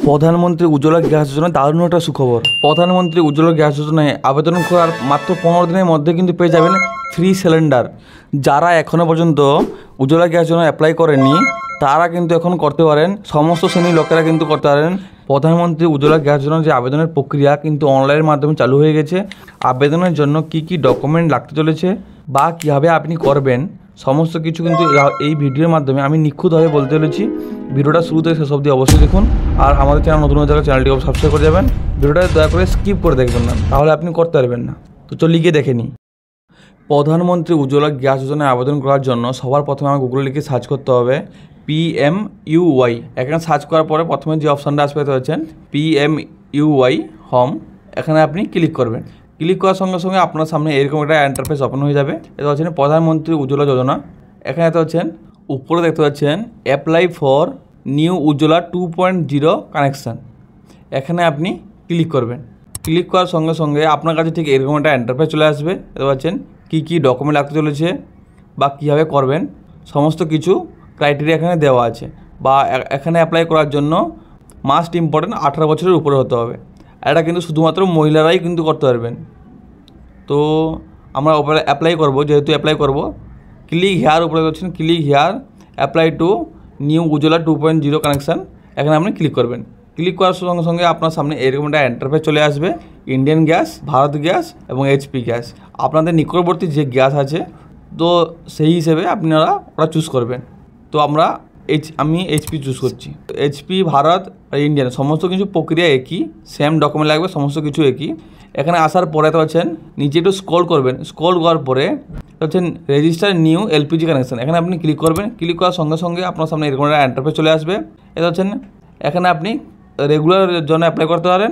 প্রধানমন্ত্রী উজ্জ্বলা গ্যাস যোজনা দারুণ একটা সুখবর। প্রধানমন্ত্রী উজ্জ্বলা গ্যাস যোজনায় আবেদন করার মাত্র 15 দিনের মধ্যে কিন্তু পেয়ে যাবেন ফ্রি সিলিন্ডার। যারা এখনও পর্যন্ত উজ্জ্বলা গ্যাস যোজনা অ্যাপ্লাই করেননি তারা কিন্তু এখন করতে পারেন, সমস্ত শ্রেণীর লোকেরা কিন্তু করতে পারেন। প্রধানমন্ত্রী উজ্জ্বলা গ্যাস যোজনার যে আবেদনের প্রক্রিয়া কিন্তু অনলাইনের মাধ্যমে চালু হয়ে গেছে। আবেদনের জন্য কি কি ডকুমেন্ট লাগতে চলেছে বা কীভাবে আপনি করবেন সমস্ত কিছু কিন্তু এই ভিডিওর মাধ্যমে আমি নিখুঁতভাবে বলতে চলেছি। ভিডিওটা শুরু থেকে শেষ অবধি অবশ্যই দেখুন, আর আমাদের চ্যানেল নতুন হয়ে থাকলে চ্যানেলটিকে সাবস্ক্রাইব করে যাবেন। ভিডিওটা দয়া করে স্কিপ করে দেখবেন না, তাহলে আপনি করতে পারবেন না। তো চল লিখে দেখে নিই। প্রধানমন্ত্রী উজ্জ্বলা গ্যাস যোজনায় আবেদন করার জন্য সবার প্রথমে আমার গুগলে লিখে সার্চ করতে হবে PMUY। এখানে সার্চ করার পরে প্রথমে যে অপশানটা আসবে হচ্ছেন PMUY হোম। এখানে আপনি ক্লিক করবেন। ক্লিক করার সঙ্গে সঙ্গে আপনার সামনে এরকম একটা ইন্টারফেস ওপেন হয়ে যাবে। এটা হচ্ছেন প্রধানমন্ত্রী উজ্জ্বলা যোজনা। এখানে তো হচ্ছেন উপরে দেখতে পাচ্ছেন apply for new Ujjwala 2.0 connection. এখানে আপনি ক্লিক করবেন। ক্লিক করার সঙ্গে সঙ্গে আপনার কাছে ঠিক এরকম একটা ইন্টারফেস চলে আসবে। দেখতে পাচ্ছেন কী কী ডকুমেন্ট লাগতে চলেছে বা কীভাবে করবেন সমস্ত কিছু ক্রাইটেরিয়া এখানে দেওয়া আছে। বা এখানে অ্যাপ্লাই করার জন্য মাস্ট ইম্পর্টেন্ট 18 বছরের উপরে হতে হবে। এটা কিন্তু শুধুমাত্র মহিলারাই কিন্তু করতে পারবেন। তো আমরা অ্যাপ্লাই করব, যেহেতু অ্যাপ্লাই করব ক্লিক হেয়ার উপরে হচ্ছেন click here apply to new Ujjwala 2.0 connection. এখানে আপনি ক্লিক করবেন। ক্লিক করার সঙ্গে সঙ্গে আপনার সামনে এরকম একটা ইন্টারফেস চলে আসবে। ইন্ডিয়ান গ্যাস, ভারত গ্যাস এবং HP গ্যাস আপনাদের নিকটবর্তী যে গ্যাস আছে তো সেই হিসেবে আপনারা ওরা চুজ করবেন। তো আমি HP চুজ করছি। HP, ভারত আর ইন্ডিয়ান সমস্ত কিছু প্রক্রিয়া একই, সেম ডকুমেন্ট লাগবে, সমস্ত কিছু একই। এখানে আসার পরে তো হচ্ছেন নিচে একটু স্ক্রল করবেন। স্ক্রল করার পরে হচ্ছেন রেজিস্টার নিউ LPG কানেকশান। এখানে আপনি ক্লিক করবেন। ক্লিক করার সঙ্গে সঙ্গে আপনার সামনে এরকম একটা ইন্টারফেস চলে আসবে। এটা হচ্ছেন এখানে আপনি রেগুলার জন্য অ্যাপ্লাই করতে পারেন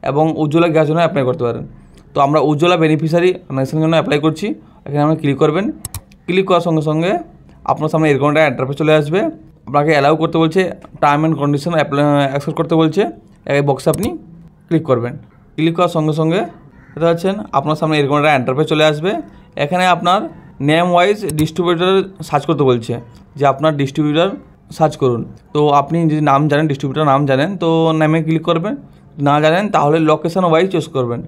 এবং উজ্জ্বলা গ্যাস জন্য অ্যাপ্লাই করতে পারেন। তো আমরা উজ্জ্বলা বেনিফিশিয়ারি কানেকশানের জন্য অ্যাপ্লাই করছি। এখানে আপনি ক্লিক করবেন। ক্লিক করার সঙ্গে সঙ্গে আপনার সামনে এরকম একটা ইন্টারফেস চলে আসবে। আপনাকে অ্যালাউ করতে বলছে, টার্ম অ্যান্ড কন্ডিশন অ্যাকসেপ্ট করতে বলছে। এই বক্সে আপনি ক্লিক করবেন। ক্লিক করার সঙ্গে সঙ্গে এটা হচ্ছেন আপনার সামনে এরকম একটা ইন্টারফেস চলে আসবে। এখানে আপনার নেম ওয়াইজ ডিস্ট্রিবিউটার সার্চ করতে বলছে, যে আপনার ডিস্ট্রিবিউটার সার্চ করুন। তো আপনি যদি নাম জানেন, ডিস্ট্রিবিউটার নাম জানেন তো নামে ক্লিক করবেন। না জানেন তাহলে লোকেশন ওয়াইজ চুজ করবেন।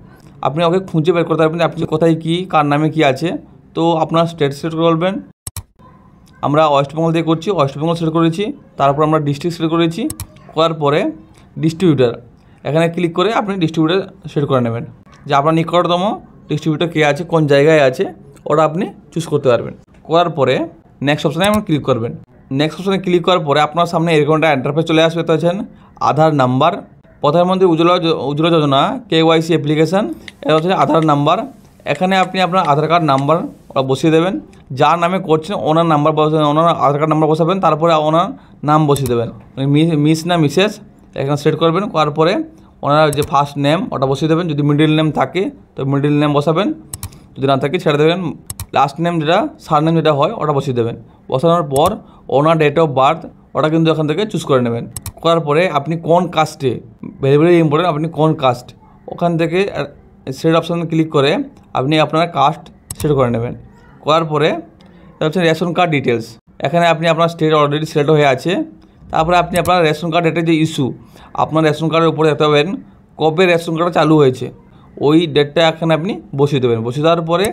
আপনি ওকে খুঁজে বের করতে পারবেন আপনি কোথায় কী, কার নামে কী আছে। তো আপনার স্টেট সিলেক্ট করবেন। আমরা ওয়েস্ট বেঙ্গল দিয়ে করছি, ওয়েস্ট বেঙ্গল সিলেক্ট করেছি। তারপর আমরা ডিস্ট্রিক্ট সিলেক্ট করেছি। করার পরে ডিস্ট্রিবিউটার এখানে ক্লিক করে আপনি ডিস্ট্রিবিউটার সিলেক্ট করে নেবেন, যে আপনার নিকটতম ডিস্ট্রিবিউটার কে আছে, কোন জায়গায় আছে ওটা আপনি চুজ করতে পারবেন। করার পরে নেক্সট অপশানে আপনি ক্লিক করবেন। নেক্সট অপশানে ক্লিক করার পরে আপনার সামনে এরকম একটা ইন্টারফেস চলে আসবে। তো হচ্ছেন আধার নাম্বার, প্রধানমন্ত্রী উজ্জ্বলা যোজনা KYC অ্যাপ্লিকেশান। এটা হচ্ছে আধার নাম্বার। এখানে আপনি আপনার আধার কার্ড নাম্বার বসিয়ে দেবেন। যার নামে করছেন ওনার নাম্বার ওনার আধার কার্ড নাম্বার বসাবেন। তারপরে ওনার নাম বসিয়ে দেবেন, মিস না মিসেস এখানে সেট করবেন। করার পরে ওনার যে ফার্স্ট নেম ওটা বসিয়ে দেবেন। যদি মিডিল নেম থাকে তো মিডিল নেম বসাবেন, যদি না থাকে ছেড়ে দেবেন। লাস্ট নেম যেটা সারনেম যেটা হয় ওটা বসিয়ে দেবেন। বসানোর পর ওনার ডেট অফ বার্থ ওটা কিন্তু এখান থেকে চুজ করে নেবেন। করার পরে আপনি কোন কাস্টে, ভেরি ভেরি ইম্পর্টেন্ট, আপনি কোন কাস্ট ওখান থেকে সেট অপশানে ক্লিক করে আপনি আপনার কাস্ট সেট করে নেবেন। করার পরে হচ্ছে রেশন কার্ড ডিটেলস। এখানে আপনি আপনার স্টেট অলরেডি সিলেক্ট হয়ে আছে। তারপরে আপনি আপনার রেশন কার্ড ডেটের যে ইস্যু, আপনার রেশন কার্ডের উপরে দেখতে পাবেন কবে রেশন কার্ডটা চালু হয়েছে, ওই ডেটটা এখানে আপনি বসিয়ে দেবেন। বসিয়ে দেওয়ার পরে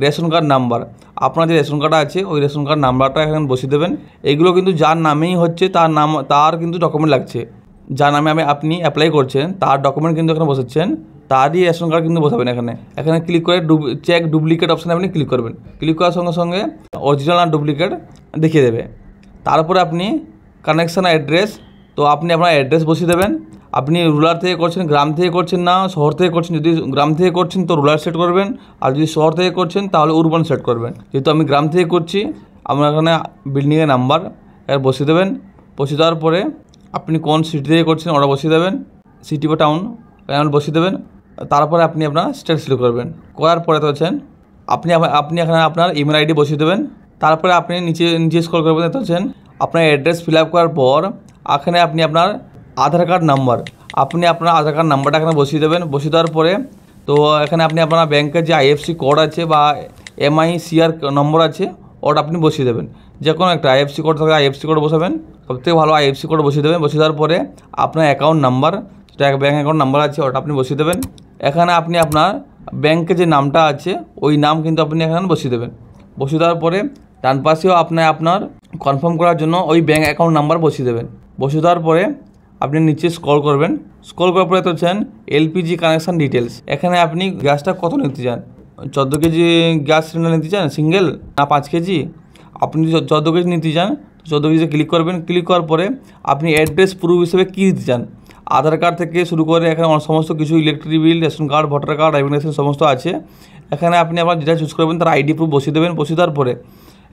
রেশন কার্ড নাম্বার, আপনার যে রেশন কার্ড আছে ওই রেশন কার্ড নাম্বারটা এখানে বসিয়ে দেবেন। এইগুলো কিন্তু যার নামেই হচ্ছে তার কিন্তু ডকুমেন্ট লাগছে। যার নামে আপনি অ্যাপ্লাই করছেন তার ডকুমেন্ট কিন্তু এখানে বসাচ্ছেন, তারই রেশন কার্ড কিন্তু বসাবেন। এখানে ক্লিক করে চেক ডুপ্লিকেট অপশানে আপনি ক্লিক করবেন। ক্লিক করার সঙ্গে সঙ্গে অরিজিনাল আর ডুপ্লিকেট দেখিয়ে দেবে। তারপরে আপনি কানেকশান অ্যাড্রেস, তো আপনি আপনার অ্যাড্রেস বসিয়ে দেবেন। আপনি রুরাল থেকে করছেন, গ্রাম থেকে করছেন, না শহর থেকে করছেন। যদি গ্রাম থেকে করছেন তো রুরাল সেট করবেন, আর যদি শহর থেকে করছেন তাহলে উরবান সেট করবেন। যেহেতু আমি গ্রাম থেকে করছি, আপনার এখানে বিল্ডিংয়ের নাম্বার বসিয়ে দেবেন। বসিয়ে দেওয়ার পরে আপনি কোন সিটি থেকে করছেন ওটা বসিয়ে দেবেন, সিটি বা টাউন বসিয়ে দেবেন। তারপরে আপনি আপনার স্টেট সিলেক্ট করবেন। করার পরে তো হচ্ছেন আপনি এখানে আপনার ইমেল ID বসিয়ে দেবেন। তারপরে আপনি নিচে স্ক্রল করবেন। তো হচ্ছেন আপনার অ্যাড্রেস ফিল আপ করার পর এখানে আপনি আপনার আধার কার্ড নাম্বার, আপনি আপনার আধার কার্ড নাম্বারটা এখানে বসিয়ে দেবেন। বসিয়ে দেওয়ার পরে তো এখানে আপনি আপনার ব্যাংকের যে IFSC কোড আছে বা MICR নম্বর আছে ওটা আপনি বসিয়ে দেবেন। যে কোনো একটা আইএফসি কোড থাকলে আইএফসি কোড বসাবেন, সবথেকে ভালো আইএফসি কোড বসিয়ে দেবেন। বসিয়ে দেওয়ার পরে আপনার অ্যাকাউন্ট নাম্বার, যেটা ব্যাঙ্ক অ্যাকাউন্ট নাম্বার আছে ওটা আপনি বসিয়ে দেবেন। এখানে আপনি আপনার ব্যাংকে যে নামটা আছে ওই নাম কিন্তু আপনি এখানে বসিয়ে দেবেন। বসিয়ে দেওয়ার পরে ডান পাশেও আপনার কনফার্ম করার জন্য ওই ব্যাঙ্ক অ্যাকাউন্ট নাম্বার বসিয়ে দেবেন। বসিয়ে দেওয়ার পরে আপনি নিচে স্ক্রল করবেন। স্ক্রল করার পরে হচ্ছেন এলপিজি কানেকশান ডিটেলস। এখানে আপনি গ্যাসটা কত নিতে চান, 14 কেজি গ্যাস সিলিন্ডার নিতে চান সিঙ্গেল, না 5 কেজি? আপনি যদি 14 কেজি নিতে চান 14 কেজিতে ক্লিক করবেন। ক্লিক করার পরে আপনি অ্যাড্রেস প্রুফ হিসেবে কী দিতে চান, আধার কার্ড থেকে শুরু করে এখানে সমস্ত কিছু electric bill, ration card, voter card, driving licence সমস্ত আছে। এখানে আপনি আপনার যেটা চুজ করবেন তার আইডি প্রুফ বসিয়ে দেবেন। বসিয়ে দেওয়ার পরে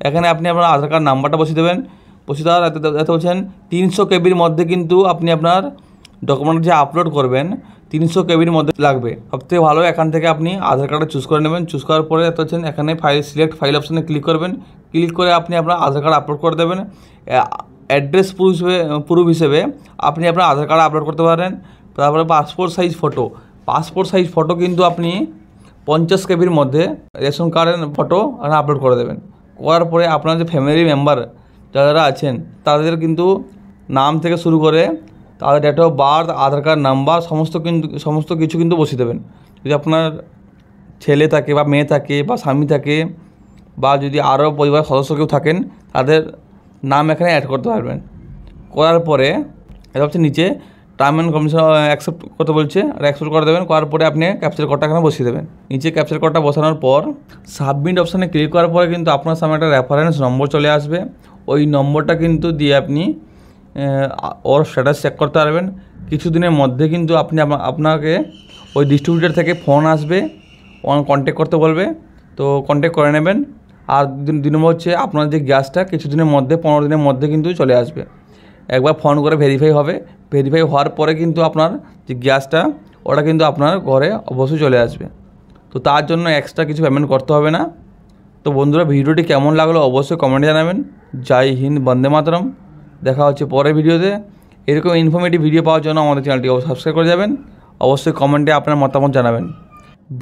এখানে আপনি আপনার আধার কার্ড নাম্বারটা বসিয়ে দেবেন। বসিয়ে দেওয়ার এত বলছেন 300 কেবির মধ্যে কিন্তু আপনি আপনার ডকুমেন্ট যে আপলোড করবেন 300 কেবির মধ্যে লাগবে। সবথেকে ভালো এখান থেকে আপনি আধার কার্ডটা চুজ করে নেবেন। চুজ করার পরে এত হচ্ছেন এখানে সিলেক্ট ফাইল অপশানে ক্লিক করবেন। ক্লিক করে আপনি আপনার আধার কার্ড আপলোড করে দেবেন। অ্যাড্রেস প্রুফ হিসেবে আপনি আপনার আধার কার্ড আপলোড করতে পারেন। তারপরে পাসপোর্ট সাইজ ফটো কিন্তু আপনি 50 কেবির মধ্যে রেশন কার্ডের ফটো আপলোড করে দেবেন। করার পরে আপনার যে ফ্যামিলি মেম্বার যারা আছেন তাদের কিন্তু নাম থেকে শুরু করে তাদের date of birth, Aadhaar card number সমস্ত কিছু কিন্তু বসিয়ে দেবেন। যদি আপনার ছেলে থাকে বা মেয়ে থাকে বা স্বামী থাকে বা যদি আরও পরিবারের সদস্য কেউ থাকেন তাদের নাম এখানে অ্যাড করতে পারবেন। করার পরে এটা হচ্ছে নিচে টার্ম অ্যান্ড কন্ডিশন অ্যাকসেপ্ট করতে বলছে, আর অ্যাকসেপ্ট করে দেবেন। করার পরে আপনি ক্যাপচার কোডটা এখানে বসিয়ে দেবেন। নিচে ক্যাপচার কোডটা বসানোর পর সাবমিট অপশানে ক্লিক করার পরে কিন্তু আপনার সামনে একটা রেফারেন্স নম্বর চলে আসবে। ওই নম্বরটা কিন্তু দিয়ে আপনি ওর স্ট্যাটাস চেক করতে পারবেন। কিছুদিনের মধ্যে কিন্তু আপনাকে ওই ডিস্ট্রিবিউটার থেকে ফোন আসবে, কন্ট্যাক্ট করতে বলবে, তো কন্ট্যাক্ট করে নেবেন। আর দুই নম্বর হচ্ছে আপনার যে গ্যাসটা কিছুদিনের মধ্যে 15 দিনের মধ্যে কিন্তু চলে আসবে। একবার ফোন করে ভেরিফাই হবে, ভেরিফাই হওয়ার পরে কিন্তু আপনার যে গ্যাসটা ওটা কিন্তু আপনার ঘরে অবশ্যই চলে আসবে। তো তার জন্য এক্সট্রা কিছু পেমেন্ট করতে হবে না। তো বন্ধুরা, ভিডিওটি কেমন লাগলো অবশ্যই কমেন্টে জানাবেন। জয় হিন্দ, বন্দে মাতরম। দেখা হচ্ছে পরের ভিডিওতে। এরকম ইনফরমেটিভ ভিডিও পাওয়ার জন্য আমাদের চ্যানেলটি সাবস্ক্রাইব করে যাবেন। অবশ্যই কমেন্টে আপনার মতামত জানাবেন।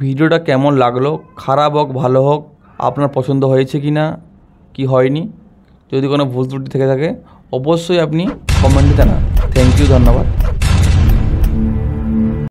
ভিডিওটা কেমন লাগলো, খারাপ হোক ভালো হোক, আপনার পছন্দ হয়েছে কি না, কি হয়নি, যদি কোনো ভুল ত্রুটি থেকে থাকে অবশ্যই আপনি কমেন্টে জানান। থ্যাংক ইউ, ধন্যবাদ।